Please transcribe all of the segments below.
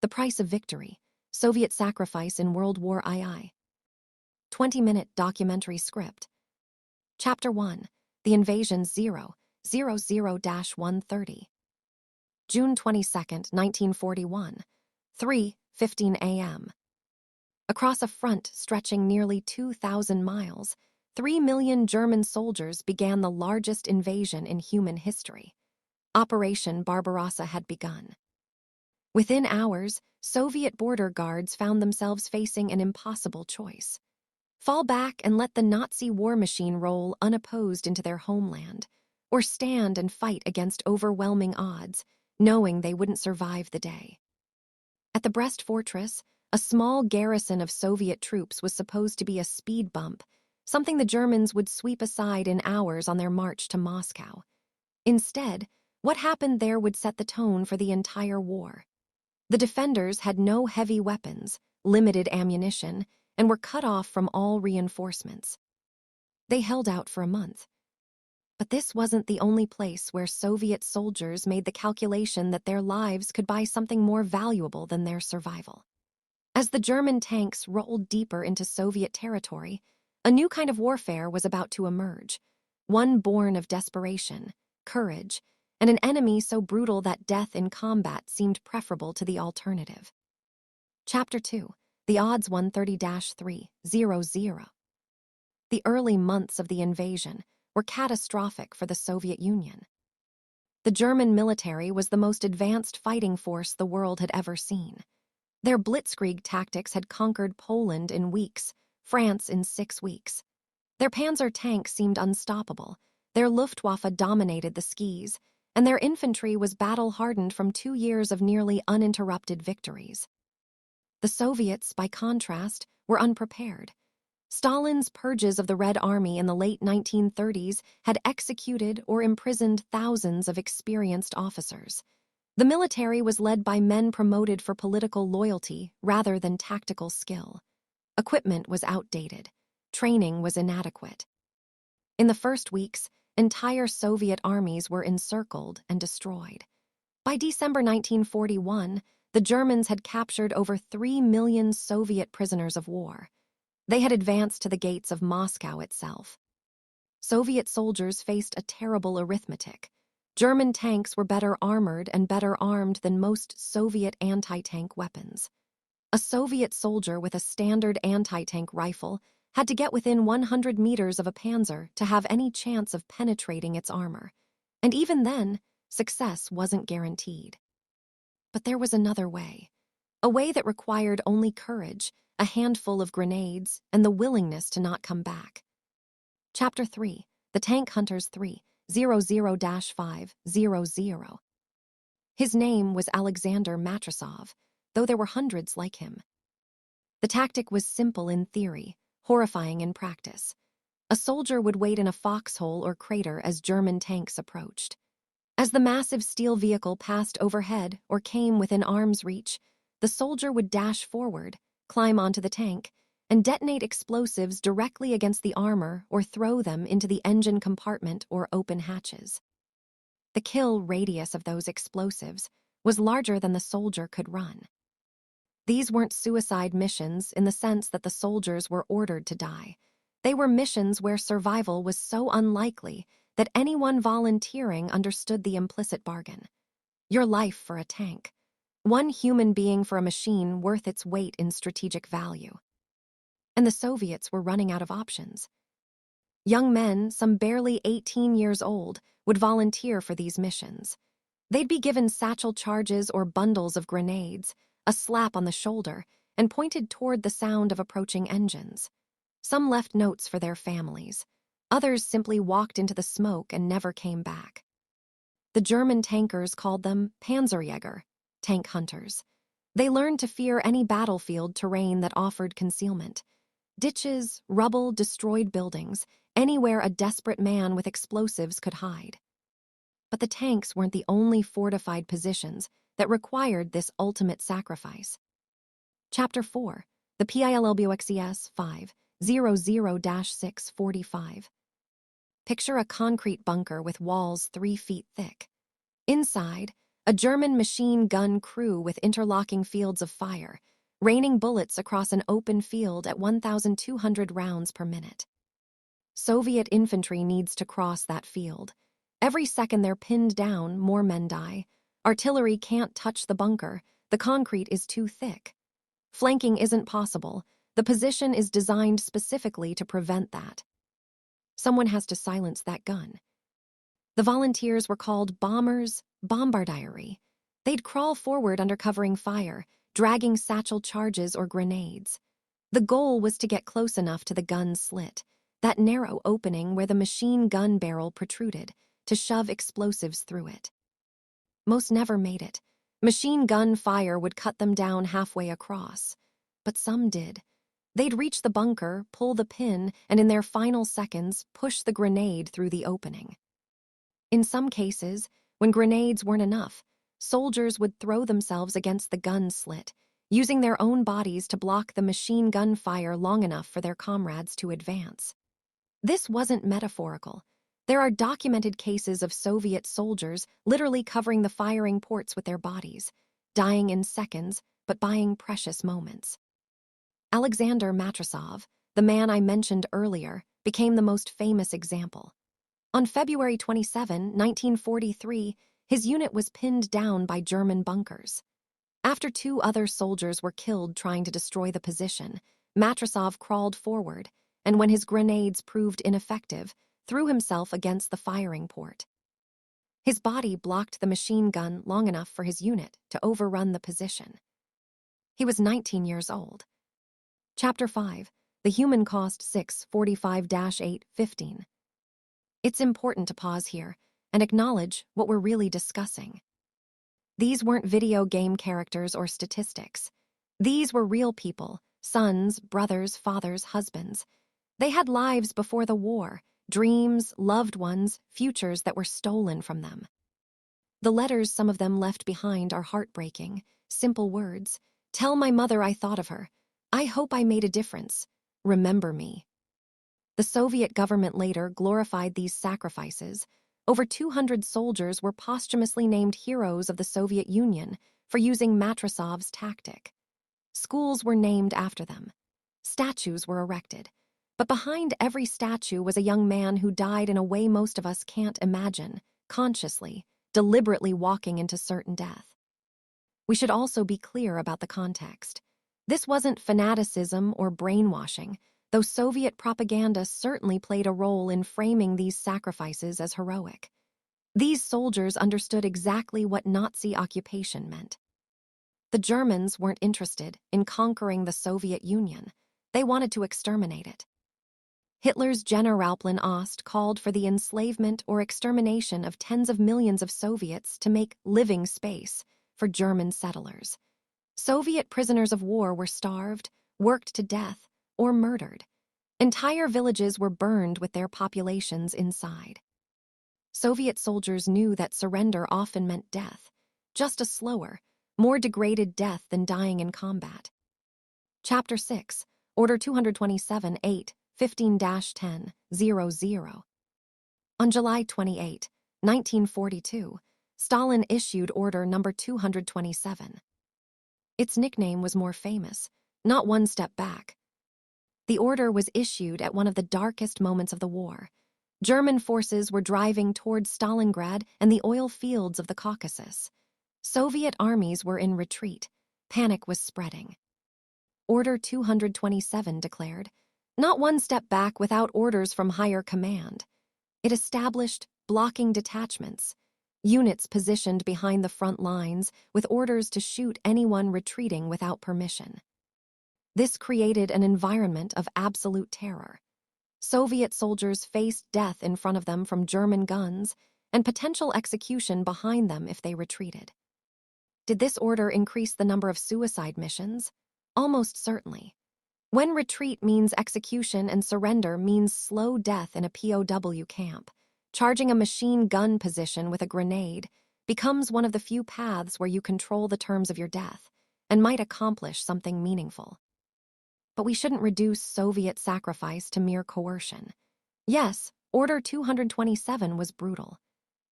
The Price of Victory, Soviet Sacrifice in World War II. 20-minute documentary script. Chapter 1, The Invasion 000-130. June 22, 1941, 3:15 a.m. Across a front stretching nearly 2,000 miles, 3 million German soldiers began the largest invasion in human history. Operation Barbarossa had begun. Within hours, Soviet border guards found themselves facing an impossible choice. Fall back and let the Nazi war machine roll unopposed into their homeland, or stand and fight against overwhelming odds, knowing they wouldn't survive the day. At the Brest Fortress, a small garrison of Soviet troops was supposed to be a speed bump, something the Germans would sweep aside in hours on their march to Moscow. Instead, what happened there would set the tone for the entire war. The defenders had no heavy weapons, limited ammunition, and were cut off from all reinforcements. They held out for a month. But this wasn't the only place where Soviet soldiers made the calculation that their lives could buy something more valuable than their survival. As the German tanks rolled deeper into Soviet territory, a new kind of warfare was about to emerge, one born of desperation, courage, and an enemy so brutal that death in combat seemed preferable to the alternative. Chapter 2, The Odds 130-300. The early months of the invasion were catastrophic for the Soviet Union. The German military was the most advanced fighting force the world had ever seen. Their blitzkrieg tactics had conquered Poland in weeks, France in 6 weeks. Their Panzer tanks seemed unstoppable, their Luftwaffe dominated the skies, and their infantry was battle-hardened from 2 years of nearly uninterrupted victories. The Soviets, by contrast, were unprepared. Stalin's purges of the Red Army in the late 1930s had executed or imprisoned thousands of experienced officers. The military was led by men promoted for political loyalty rather than tactical skill. Equipment was outdated. Training was inadequate. In the first weeks, entire Soviet armies were encircled and destroyed. By December 1941, the Germans had captured over 3 million Soviet prisoners of war. They had advanced to the gates of Moscow itself. Soviet soldiers faced a terrible arithmetic. German tanks were better armored and better armed than most Soviet anti-tank weapons. A Soviet soldier with a standard anti-tank rifle had to get within 100 meters of a panzer to have any chance of penetrating its armor. And even then, success wasn't guaranteed. But there was another way. A way that required only courage, a handful of grenades, and the willingness to not come back. Chapter 3, The Tank Hunters 3:00-5:00. His name was Alexander Matrosov, though there were hundreds like him. The tactic was simple in theory, horrifying in practice. A soldier would wait in a foxhole or crater as German tanks approached. As the massive steel vehicle passed overhead or came within arm's reach, the soldier would dash forward, climb onto the tank, and detonate explosives directly against the armor or throw them into the engine compartment or open hatches. The kill radius of those explosives was larger than the soldier could run. These weren't suicide missions in the sense that the soldiers were ordered to die. They were missions where survival was so unlikely that anyone volunteering understood the implicit bargain. Your life for a tank. One human being for a machine worth its weight in strategic value. And the Soviets were running out of options. Young men, some barely 18 years old, would volunteer for these missions. They'd be given satchel charges or bundles of grenades, a slap on the shoulder, and pointed toward the sound of approaching engines. Some left notes for their families. Others simply walked into the smoke and never came back. The German tankers called them Panzerjäger, tank hunters. They learned to fear any battlefield terrain that offered concealment. Ditches, rubble, destroyed buildings, anywhere a desperate man with explosives could hide. But the tanks weren't the only fortified positions that required this ultimate sacrifice. Chapter 4, The PILLBOXES 5:00-6:45. Picture a concrete bunker with walls 3 feet thick. Inside, A German machine gun crew with interlocking fields of fire, raining bullets across an open field at 1,200 rounds per minute. Soviet infantry needs to cross that field. Every second they're pinned down, more men die. Artillery can't touch the bunker. The concrete is too thick. Flanking isn't possible. The position is designed specifically to prevent that. Someone has to silence that gun. The volunteers were called bombers, bombardieri. They'd crawl forward under covering fire, dragging satchel charges or grenades. The goal was to get close enough to the gun's slit, that narrow opening where the machine gun barrel protruded, to shove explosives through it. Most never made it. Machine gun fire would cut them down halfway across. But some did. They'd reach the bunker, pull the pin, and in their final seconds, push the grenade through the opening. In some cases, when grenades weren't enough, soldiers would throw themselves against the gun slit, using their own bodies to block the machine gun fire long enough for their comrades to advance. This wasn't metaphorical. There are documented cases of Soviet soldiers literally covering the firing ports with their bodies, dying in seconds but buying precious moments. Alexander Matrosov, the man I mentioned earlier, became the most famous example. On February 27, 1943, his unit was pinned down by German bunkers. After 2 other soldiers were killed trying to destroy the position, Matrosov crawled forward, and when his grenades proved ineffective, threw himself against the firing port. His body blocked the machine gun long enough for his unit to overrun the position. He was 19 years old. Chapter 5, The Human Cost 645-8-15. It's important to pause here and acknowledge what we're really discussing. These weren't video game characters or statistics. These were real people, sons, brothers, fathers, husbands. They had lives before the war, dreams, loved ones, futures that were stolen from them. The letters some of them left behind are heartbreaking, simple words. Tell my mother I thought of her. I hope I made a difference. Remember me. The Soviet government later glorified these sacrifices. Over 200 soldiers were posthumously named heroes of the Soviet Union for using Matrosov's tactic. Schools were named after them. Statues were erected. But behind every statue was a young man who died in a way most of us can't imagine, consciously, deliberately walking into certain death. We should also be clear about the context. This wasn't fanaticism or brainwashing, though Soviet propaganda certainly played a role in framing these sacrifices as heroic. These soldiers understood exactly what Nazi occupation meant. The Germans weren't interested in conquering the Soviet Union. They wanted to exterminate it. Hitler's Generalplan Ost called for the enslavement or extermination of tens of millions of Soviets to make living space for German settlers. Soviet prisoners of war were starved, worked to death, or murdered. Entire villages were burned with their populations inside. Soviet soldiers knew that surrender often meant death, just a slower, more degraded death than dying in combat. Chapter 6, Order 227-8, 15-10-00. On July 28, 1942, Stalin issued Order Number 227. Its nickname was more famous, not one step back. The order was issued at one of the darkest moments of the war. German forces were driving towards Stalingrad and the oil fields of the Caucasus. Soviet armies were in retreat. Panic was spreading. Order 227 declared, not one step back without orders from higher command. It established blocking detachments, units positioned behind the front lines with orders to shoot anyone retreating without permission. This created an environment of absolute terror. Soviet soldiers faced death in front of them from German guns and potential execution behind them if they retreated. Did this order increase the number of suicide missions? Almost certainly. When retreat means execution and surrender means slow death in a POW camp, charging a machine gun position with a grenade becomes one of the few paths where you control the terms of your death and might accomplish something meaningful. But we shouldn't reduce Soviet sacrifice to mere coercion. Yes, Order 227 was brutal.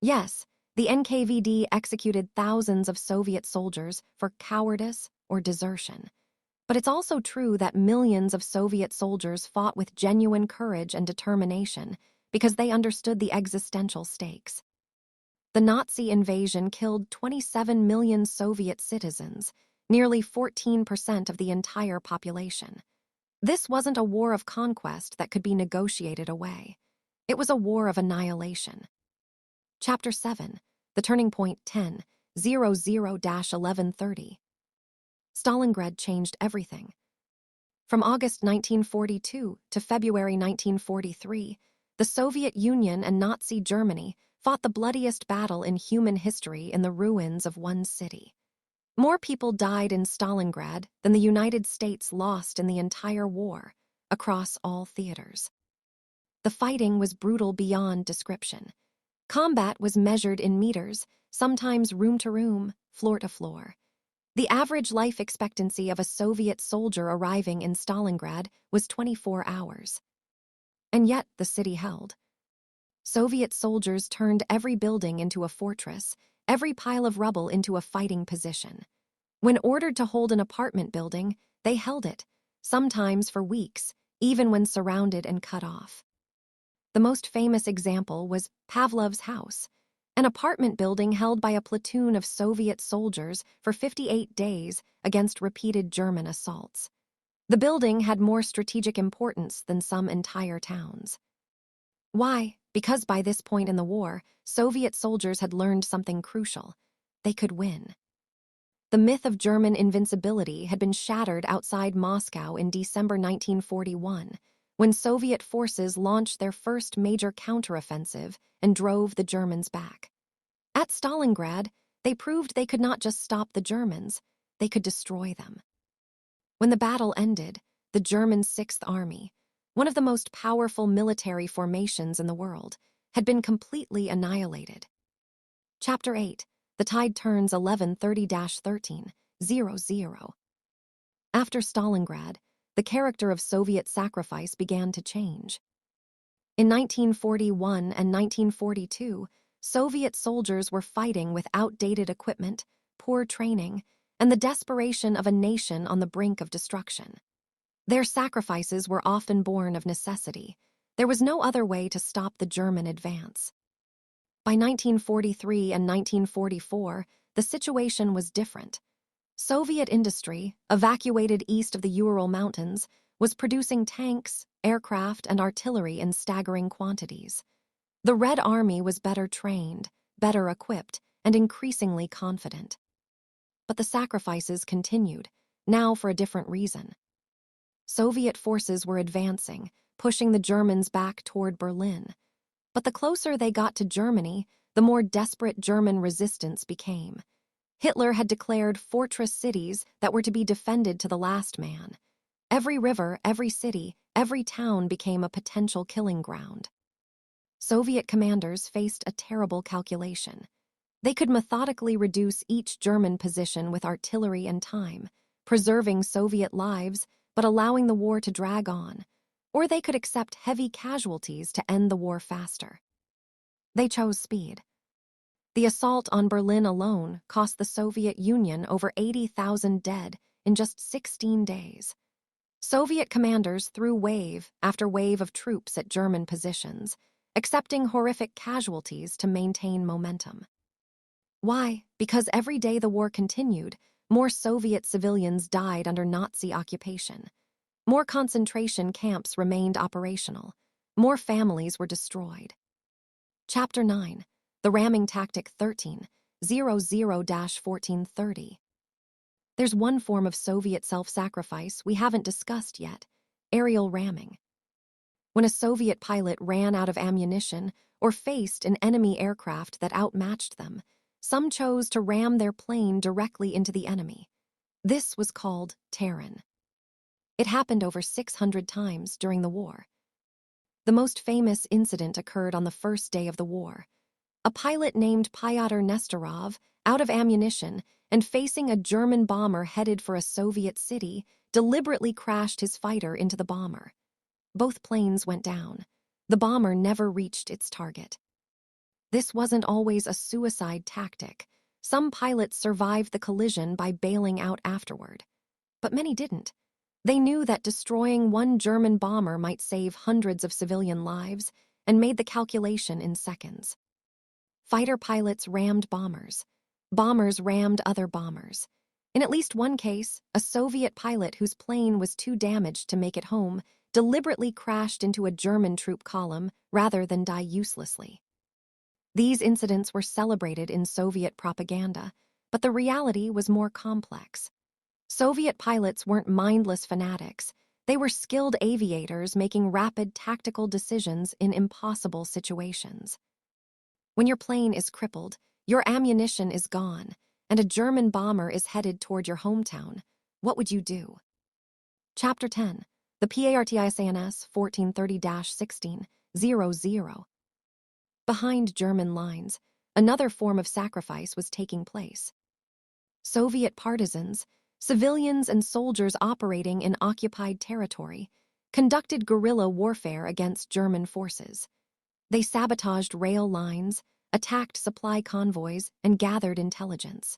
Yes, The NKVD executed thousands of Soviet soldiers for cowardice or desertion. But it's also true that millions of Soviet soldiers fought with genuine courage and determination because they understood the existential stakes. The Nazi invasion killed 27 million Soviet citizens, nearly 14% of the entire population. This wasn't a war of conquest that could be negotiated away. It was a war of annihilation. Chapter 7, The Turning Point 10/00-1130. Stalingrad changed everything. From August 1942 to February 1943, the Soviet Union and Nazi Germany fought the bloodiest battle in human history in the ruins of one city. More people died in Stalingrad than the United States lost in the entire war, across all theaters. The fighting was brutal beyond description. Combat was measured in meters, sometimes room to room, floor to floor. The average life expectancy of a Soviet soldier arriving in Stalingrad was 24 hours. And yet the city held. Soviet soldiers turned every building into a fortress, every pile of rubble into a fighting position. When ordered to hold an apartment building, they held it, sometimes for weeks, even when surrounded and cut off. The most famous example was Pavlov's house, an apartment building held by a platoon of Soviet soldiers for 58 days against repeated German assaults. The building had more strategic importance than some entire towns. Why? Because by this point in the war, Soviet soldiers had learned something crucial. They could win. The myth of German invincibility had been shattered outside Moscow in December 1941, when Soviet forces launched their first major counteroffensive and drove the Germans back. At Stalingrad, they proved they could not just stop the Germans, they could destroy them. When the battle ended, the German Sixth Army, one of the most powerful military formations in the world, had been completely annihilated. Chapter 8, The Tide Turns 1130-1300. After Stalingrad, the character of Soviet sacrifice began to change. In 1941 and 1942, Soviet soldiers were fighting with outdated equipment, poor training, and the desperation of a nation on the brink of destruction. Their sacrifices were often born of necessity. There was no other way to stop the German advance. By 1943 and 1944, the situation was different. Soviet industry, evacuated east of the Ural Mountains, was producing tanks, aircraft, and artillery in staggering quantities. The Red Army was better trained, better equipped, and increasingly confident. But the sacrifices continued, now for a different reason. Soviet forces were advancing, pushing the Germans back toward Berlin. But the closer they got to Germany, the more desperate German resistance became. Hitler had declared fortress cities that were to be defended to the last man. Every river, every city, every town became a potential killing ground. Soviet commanders faced a terrible calculation. They could methodically reduce each German position with artillery and time, preserving Soviet lives but allowing the war to drag on, or they could accept heavy casualties to end the war faster. They chose speed. The assault on Berlin alone cost the Soviet Union over 80,000 dead in just 16 days. Soviet commanders threw wave after wave of troops at German positions, accepting horrific casualties to maintain momentum. Why? Because every day the war continued, more Soviet civilians died under Nazi occupation. More concentration camps remained operational. More families were destroyed. Chapter 9, The Ramming Tactic 13/00-1430. There's one form of Soviet self-sacrifice we haven't discussed yet: aerial ramming. When a Soviet pilot ran out of ammunition or faced an enemy aircraft that outmatched them, some chose to ram their plane directly into the enemy. This was called Terran. It happened over 600 times during the war. The most famous incident occurred on the first day of the war. A pilot named Pyotr Nestorov, out of ammunition and facing a German bomber headed for a Soviet city, deliberately crashed his fighter into the bomber. Both planes went down. The bomber never reached its target. This wasn't always a suicide tactic. Some pilots survived the collision by bailing out afterward. But many didn't. They knew that destroying one German bomber might save hundreds of civilian lives and made the calculation in seconds. Fighter pilots rammed bombers. Bombers rammed other bombers. In at least one case, a Soviet pilot whose plane was too damaged to make it home deliberately crashed into a German troop column rather than die uselessly. These incidents were celebrated in Soviet propaganda, but the reality was more complex. Soviet pilots weren't mindless fanatics. They were skilled aviators making rapid tactical decisions in impossible situations. When your plane is crippled, your ammunition is gone, and a German bomber is headed toward your hometown, what would you do? Chapter 10. The PARTISANS 1430-16-00. Behind German lines, another form of sacrifice was taking place. Soviet partisans, civilians and soldiers operating in occupied territory, conducted guerrilla warfare against German forces. They sabotaged rail lines, attacked supply convoys, and gathered intelligence.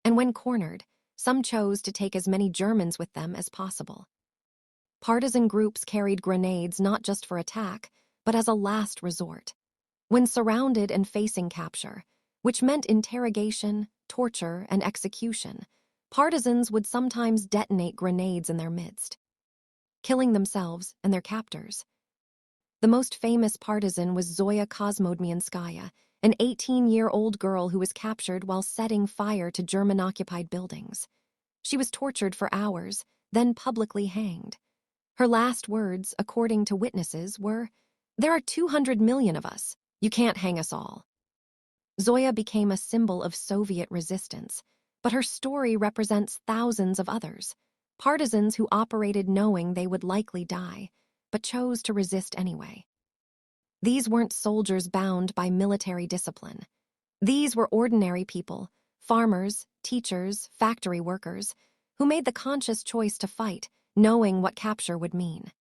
And when cornered, some chose to take as many Germans with them as possible. Partisan groups carried grenades not just for attack, but as a last resort. When surrounded and facing capture, which meant interrogation, torture, and execution, partisans would sometimes detonate grenades in their midst, killing themselves and their captors. The most famous partisan was Zoya Kosmodmyanskaya, an 18-year-old girl who was captured while setting fire to German-occupied buildings. She was tortured for hours, then publicly hanged. Her last words, according to witnesses, were, "There are 200 million of us. You can't hang us all." Zoya became a symbol of Soviet resistance, but her story represents thousands of others, partisans who operated knowing they would likely die, but chose to resist anyway. These weren't soldiers bound by military discipline. These were ordinary people, farmers, teachers, factory workers, who made the conscious choice to fight, knowing what capture would mean.